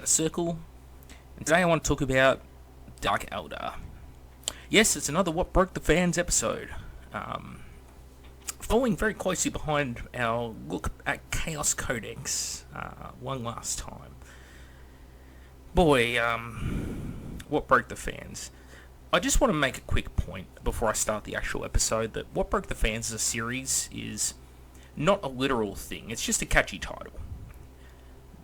Outer Circle, and today I want to talk about Dark Eldar. Yes, it's another What Broke the Fans episode. Following very closely behind our look at Chaos Codex one last time. Boy, what broke the fans? I just want to make a quick point before I start the actual episode that What Broke the Fans as a series is not a literal thing, it's just a catchy title.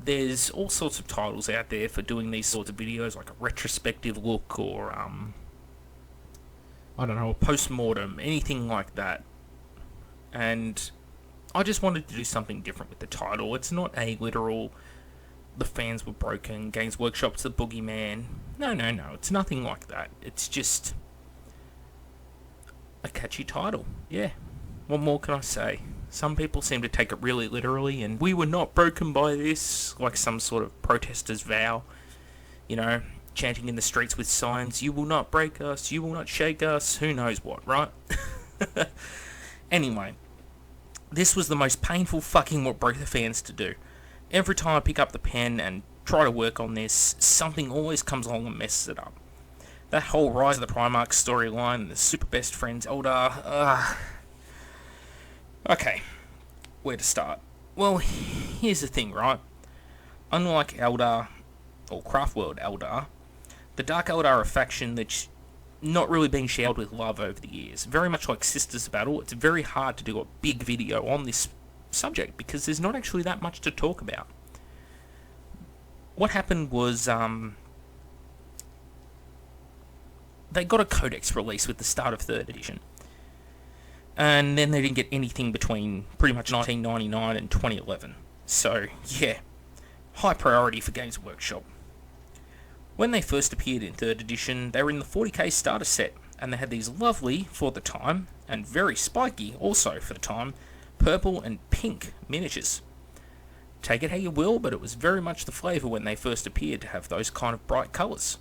There's all sorts of titles out there for doing these sorts of videos, like a retrospective look or, I don't know, a post-mortem, anything like that. And I just wanted to do something different with the title. It's not a literal, the fans were broken, Games Workshop's the boogeyman. No, it's nothing like that. It's just a catchy title. Yeah, what more can I say? Some people seem to take it really literally, and we were not broken by this, like some sort of protester's vow. You know, chanting in the streets with signs, "You will not break us, you will not shake us," who knows what, right? Anyway, this was the most painful fucking What Broke the Fans to do. Every time I pick up the pen and try to work on this, something always comes along and messes it up. That whole Rise of the Primarchs storyline, the super best friends, Eldar, Okay, where to start? Well, here's the thing, right? Unlike Eldar, or Craftworld Eldar, the Dark Eldar are a faction that's not really been showered with love over the years. Very much like Sisters of Battle, it's very hard to do a big video on this subject because there's not actually that much to talk about. What happened was, they got a Codex release with the start of 3rd edition. And then they didn't get anything between pretty much 1999 and 2011. So, yeah, high priority for Games Workshop. When they first appeared in 3rd edition, they were in the 40k starter set, and they had these lovely, for the time, and very spiky also for the time, purple and pink miniatures. Take it how you will, but it was very much the flavour when they first appeared to have those kind of bright colours.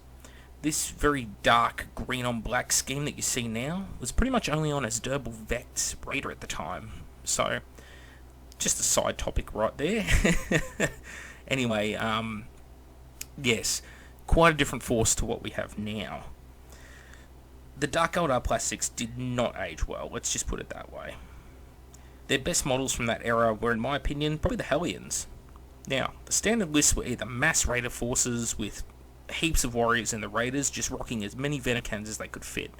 This very dark green on black scheme that you see now was pretty much only on as Durable Vex Raider at the time. So, just a side topic right there. Anyway, yes, quite a different force to what we have now. The Dark Eldar plastics did not age well, let's just put it that way. Their best models from that era were, in my opinion, probably the Hellions. Now, the standard lists were either mass Raider forces with heaps of warriors and the Raiders just rocking as many venom cannons as they could fit.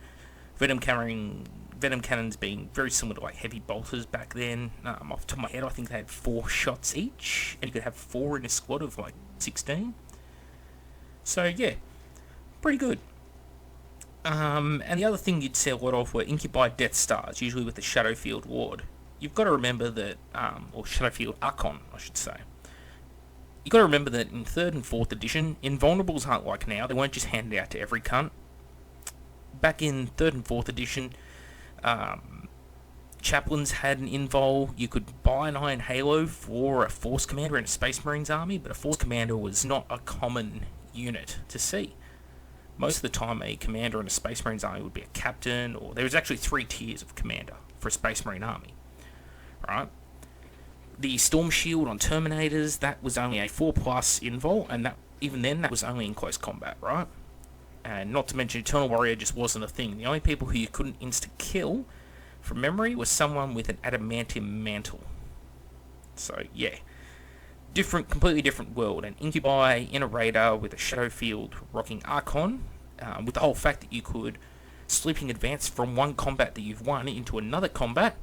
Venom cannons being very similar to like heavy bolters back then. Off the top of my head, I think they had 4 shots each, and you could have 4 in a squad of like 16. So yeah, pretty good. And the other thing you'd see a lot of were Incubi Death Stars, usually with the Shadowfield Ward. You've got to remember that, or Shadowfield Archon, I should say. You've got to remember that in 3rd and 4th edition, Invulnerables aren't like now. They weren't just handed out to every cunt. Back in 3rd and 4th edition, Chaplains had an invul. You could buy an Iron Halo for a Force Commander in a Space Marines army, but a Force Commander was not a common unit to see. Most of the time, a Commander in a Space Marines army would be a Captain, or there was actually 3 tiers of Commander for a Space Marine army. Right? The Storm Shield on Terminators, that was only a 4+ invul, and that even then, that was only in close combat, right? And not to mention, Eternal Warrior just wasn't a thing. The only people who you couldn't insta-kill, from memory, was someone with an Adamantium Mantle. So, yeah. Completely different world. An Incubi in a Raider with a Shadowfield rocking Archon, with the whole fact that you could sleeping advance from one combat that you've won into another combat,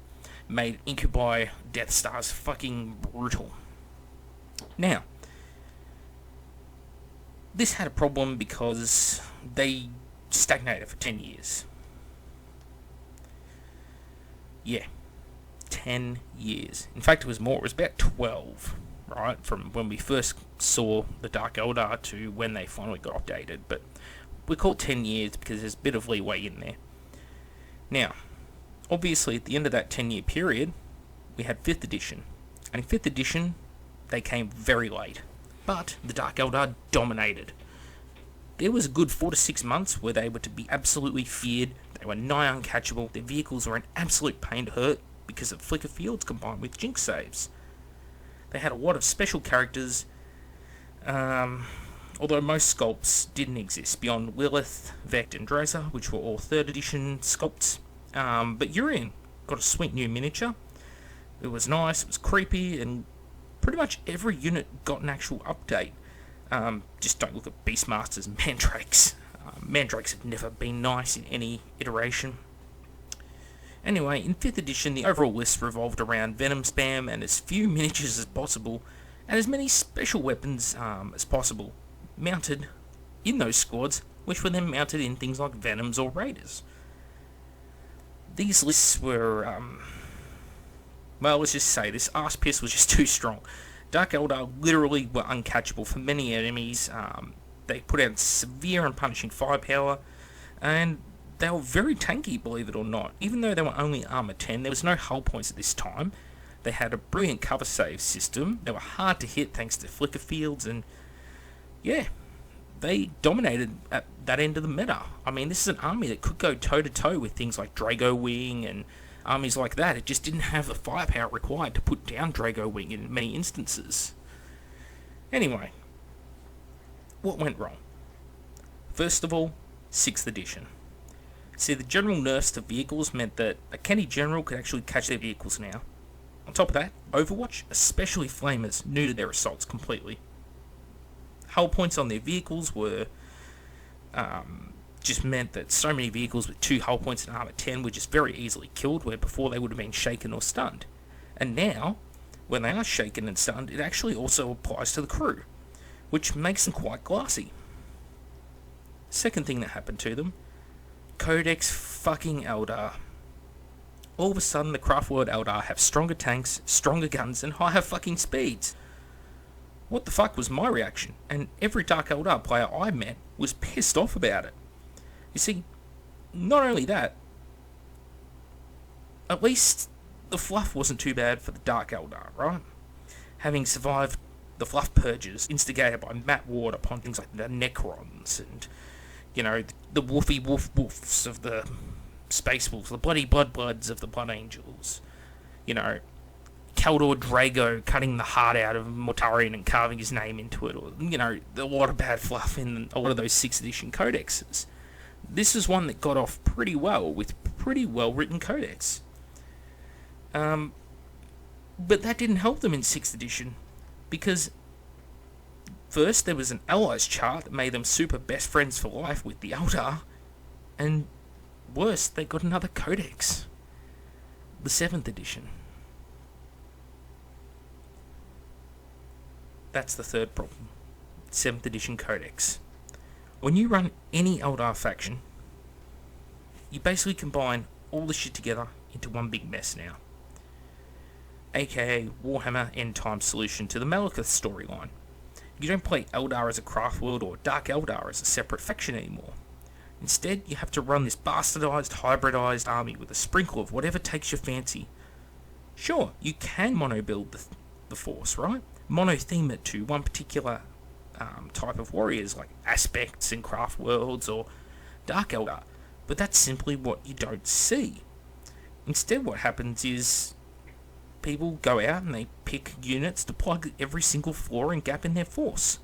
made Incubi Death Stars fucking brutal. Now, this had a problem because they stagnated for 10 years. Yeah, 10 years. In fact, it was more. It was about 12, right? From when we first saw the Dark Eldar to when they finally got updated. But we call it 10 years because there's a bit of leeway in there. Now, obviously, at the end of that 10-year period, we had 5th edition. And in 5th edition, they came very late. But the Dark Eldar dominated. There was a good 4 to 6 months where they were to be absolutely feared. They were nigh uncatchable. Their vehicles were an absolute pain to hurt because of flicker fields combined with jinx saves. They had a lot of special characters. although most sculpts didn't exist beyond Lilith, Vect, and Drazah, which were all 3rd edition sculpts. But Urian got a sweet new miniature. It was nice, it was creepy, and pretty much every unit got an actual update. Just don't look at Beastmasters and Mandrakes. Mandrakes have never been nice in any iteration. Anyway, in 5th edition, the overall list revolved around Venom spam and as few miniatures as possible, and as many special weapons as possible, mounted in those squads, which were then mounted in things like Venoms or Raiders. These lists were, well, let's just say this arse piss was just too strong. Dark Eldar literally were uncatchable for many enemies. They put out severe and punishing firepower, and they were very tanky, believe it or not. Even though they were only armor 10, there was no hull points at this time. They had a brilliant cover save system. They were hard to hit thanks to flicker fields, and yeah, they dominated at that end of the meta. I mean, this is an army that could go toe-to-toe with things like Drago Wing and armies like that. It just didn't have the firepower required to put down Drago Wing in many instances. Anyway, what went wrong? First of all, 6th edition. See, the general nerfs to vehicles meant that a Kenny general could actually catch their vehicles now. On top of that, Overwatch, especially Flamers, neutered their assaults completely. Hull points on their vehicles were just meant that so many vehicles with 2 hull points and armor 10 were just very easily killed, where before they would have been shaken or stunned. And now, when they are shaken and stunned, it actually also applies to the crew, which makes them quite glassy. Second thing that happened to them, Codex fucking Eldar. All of a sudden, the Craft World Eldar have stronger tanks, stronger guns, and higher fucking speeds. What the fuck was my reaction? And every Dark Eldar player I met was pissed off about it. You see, not only that, at least the fluff wasn't too bad for the Dark Eldar, right? Having survived the fluff purges instigated by Matt Ward upon things like the Necrons and, you know, the woofy woofs of the Space Wolves, the bloody bloods of the Blood Angels, you know, Kaldor Drago cutting the heart out of Mortarion and carving his name into it, or, you know, a lot of bad fluff in a lot of those 6th edition codexes. This is one that got off pretty well, with pretty well written codex. But that didn't help them in 6th edition, because first there was an allies chart that made them super best friends for life with the Eldar, and worse, they got another codex, the 7th edition. That's the third problem. 7th edition codex. When you run any Eldar faction, you basically combine all the shit together into one big mess now. AKA Warhammer End Time solution to the Malekith storyline. You don't play Eldar as a craft world or Dark Eldar as a separate faction anymore. Instead, you have to run this bastardized, hybridized army with a sprinkle of whatever takes your fancy. Sure, you can mono-build the force, right? Mono-theme it to one particular type of warriors, like Aspects in Craft Worlds or Dark Eldar, but that's simply what you don't see. Instead, what happens is people go out and they pick units to plug every single flaw and gap in their force.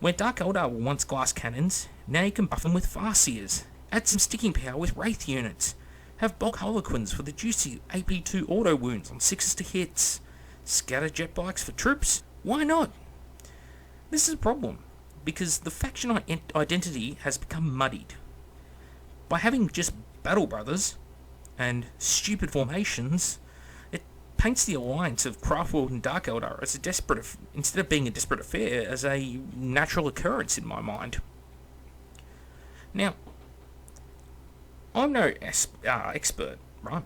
Where Dark Eldar were once glass cannons, now you can buff them with Farseers, add some sticking power with Wraith units, have bulk Harlequins for the juicy AP2 auto wounds on 6s to hits, scatter jet bikes for troops. Why not? This is a problem, because the faction identity has become muddied. By having just Battle Brothers and stupid formations, it paints the alliance of Craftworld and Dark Eldar as a desperate, instead of being a desperate affair, as a natural occurrence in my mind. Now, I'm no expert, right?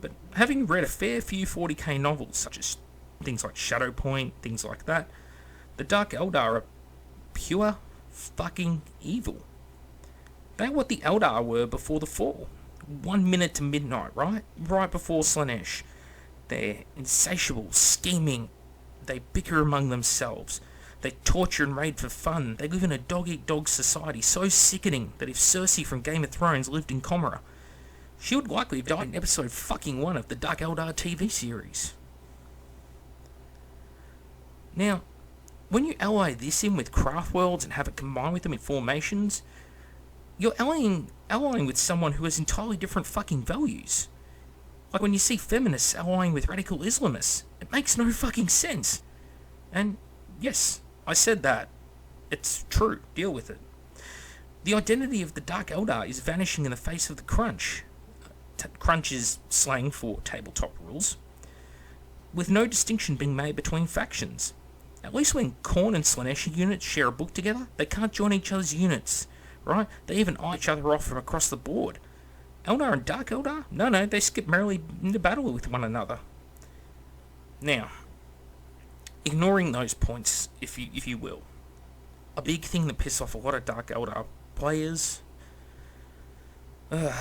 But having read a fair few 40k novels, such as things like Shadowpoint, things like that, the Dark Eldar are pure fucking evil. They're what the Eldar were before the fall. 1 minute to midnight, right? Right before Slanesh. They're insatiable, scheming. They bicker among themselves. They torture and raid for fun. They live in a dog-eat-dog society so sickening that if Cersei from Game of Thrones lived in Comera, she would likely have died in episode fucking 1 of the Dark Eldar TV series. Now, when you ally this in with craft worlds and have it combined with them in formations, you're allying with someone who has entirely different fucking values. Like when you see feminists allying with radical Islamists, it makes no fucking sense. And yes, I said that. It's true. Deal with it. The identity of the Dark Eldar is vanishing in the face of the crunch. Crunch is slang for tabletop rules, with no distinction being made between factions. At least when Khorne and Slaaneshi units share a book together, they can't join each other's units, right? They even eye each other off from across the board. Eldar and Dark Eldar? No, they skip merrily into battle with one another. Now, ignoring those points, if you will, a big thing that pisses off a lot of Dark Eldar players, the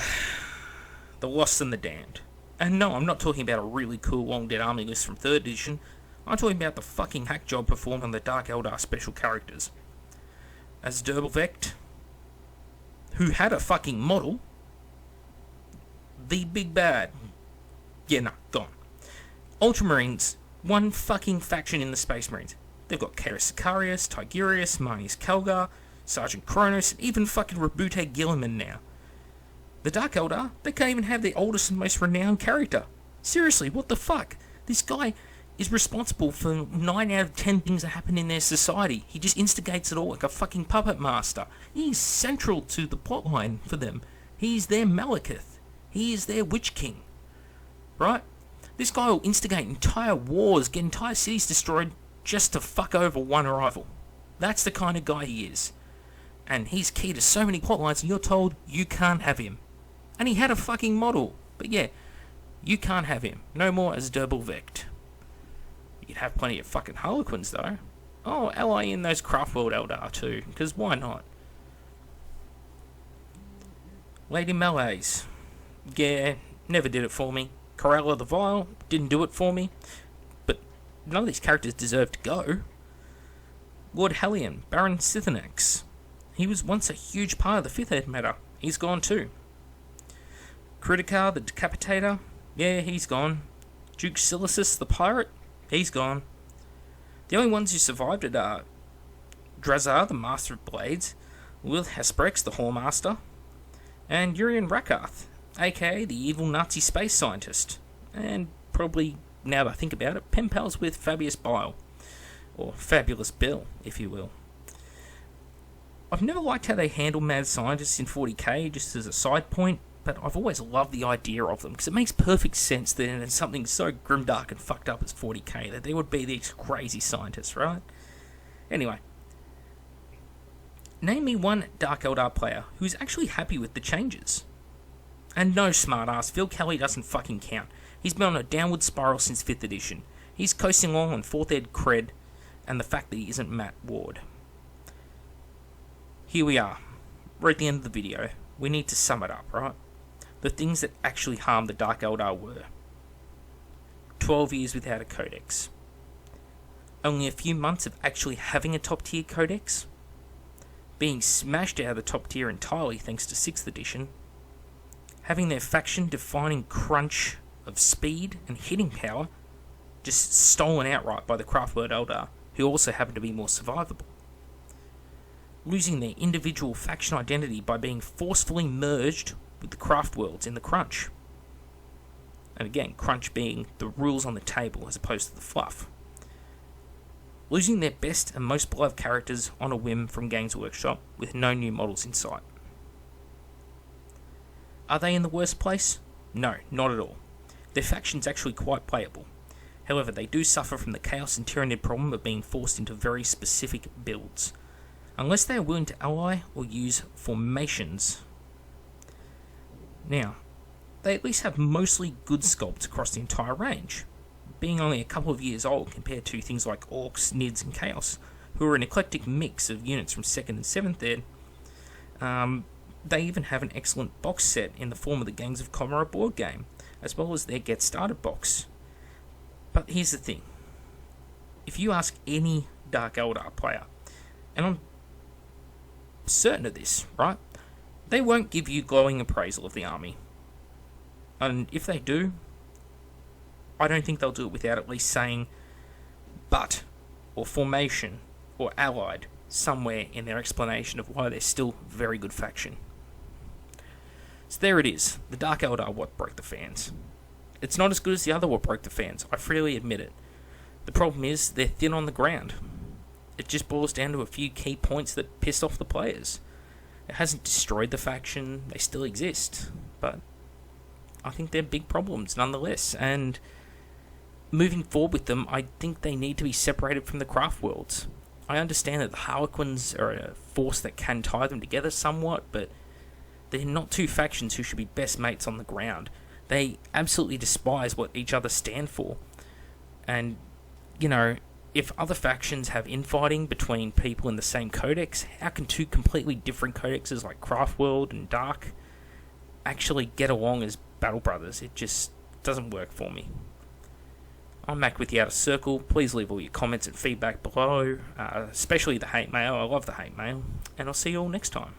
Lost and the Damned. And no, I'm not talking about a really cool long dead army list from 3rd edition. I'm talking about the fucking hack job performed on the Dark Eldar special characters. As Vect, who had a fucking model, the big bad. Yeah, no, gone. Ultramarines, one fucking faction in the Space Marines. They've got Karis Sicarius, Tigurius, Marnius Kelgar, Sergeant Kronos, and even fucking Rabute Gilliman now. The Dark Eldar, they can't even have their oldest and most renowned character. Seriously, what the fuck? This guy is responsible for 9 out of 10 things that happen in their society. He just instigates it all like a fucking puppet master. He's central to the plotline for them. He's their Malekith. He is their Witch King. Right? This guy will instigate entire wars, get entire cities destroyed, just to fuck over one rival. That's the kind of guy he is. And he's key to so many plotlines, and you're told you can't have him. And he had a fucking model. But yeah, you can't have him. No more as Vect. You'd have plenty of fucking Harlequins, though. Oh, ally in those Craftworld Eldar, too. Because why not? Lady Melees. Yeah, never did it for me. Corella the Vile didn't do it for me. But none of these characters deserve to go. Lord Hellion, Baron Sithanax. He was once a huge part of the 5th Ed meta. He's gone too. Kritikar the Decapitator. Yeah, he's gone. Duke Silicis the Pirate. He's gone. The only ones who survived it are Drazar, the Master of Blades, Lilith Hesperex, the Whoremaster, and Urian Rakarth, aka the evil Nazi space scientist, and probably, now that I think about it, pen pals with Fabius Bile, or Fabulous Bill, if you will. I've never liked how they handle mad scientists in 40k, just as a side point, but I've always loved the idea of them, because it makes perfect sense that in something so grimdark and fucked up as 40k, that there would be these crazy scientists, right? Anyway, name me one Dark Eldar player who's actually happy with the changes. And no, smartass, Phil Kelly doesn't fucking count. He's been on a downward spiral since 5th edition. He's coasting along on 4th ed cred, and the fact that he isn't Matt Ward. Here we are. We're at the end of the video. We need to sum it up, right? The things that actually harmed the Dark Eldar were 12 years without a Codex, only a few months of actually having a top tier Codex, being smashed out of the top tier entirely thanks to 6th edition, having their faction defining crunch of speed and hitting power just stolen outright by the Craftworld Eldar, who also happen to be more survivable, losing their individual faction identity by being forcefully merged with the craft worlds in the crunch. And again, crunch being the rules on the table as opposed to the fluff. Losing their best and most beloved characters on a whim from Games Workshop with no new models in sight. Are they in the worst place? No, not at all. Their faction's actually quite playable. However, they do suffer from the chaos and tyrannid problem of being forced into very specific builds. Unless they are willing to ally or use formations. Now, they at least have mostly good sculpts across the entire range, being only a couple of years old compared to things like Orcs, Nids and Chaos, who are an eclectic mix of units from 2nd and 7th Ed. They even have an excellent box set in the form of the Gangs of Comera board game, as well as their Get Started box. But here's the thing. If you ask any Dark Eldar player, and I'm certain of this, right? They won't give you glowing appraisal of the army. And if they do, I don't think they'll do it without at least saying but, or formation, or allied somewhere in their explanation of why they're still a very good faction. So there it is, the Dark Eldar what broke the fans. It's not as good as the other what broke the fans, I freely admit it. The problem is, they're thin on the ground. It just boils down to a few key points that pissed off the players. It hasn't destroyed the faction, they still exist, but I think they're big problems nonetheless, and moving forward with them, I think they need to be separated from the craft worlds. I understand that the Harlequins are a force that can tie them together somewhat, but they're not two factions who should be best mates on the ground. They absolutely despise what each other stand for. And, you know, if other factions have infighting between people in the same codex, how can two completely different codexes like Craft World and Dark actually get along as battle brothers? It just doesn't work for me. I'm Mac with the Outer Circle. Please leave all your comments and feedback below, especially the hate mail. I love the hate mail, and I'll see you all next time.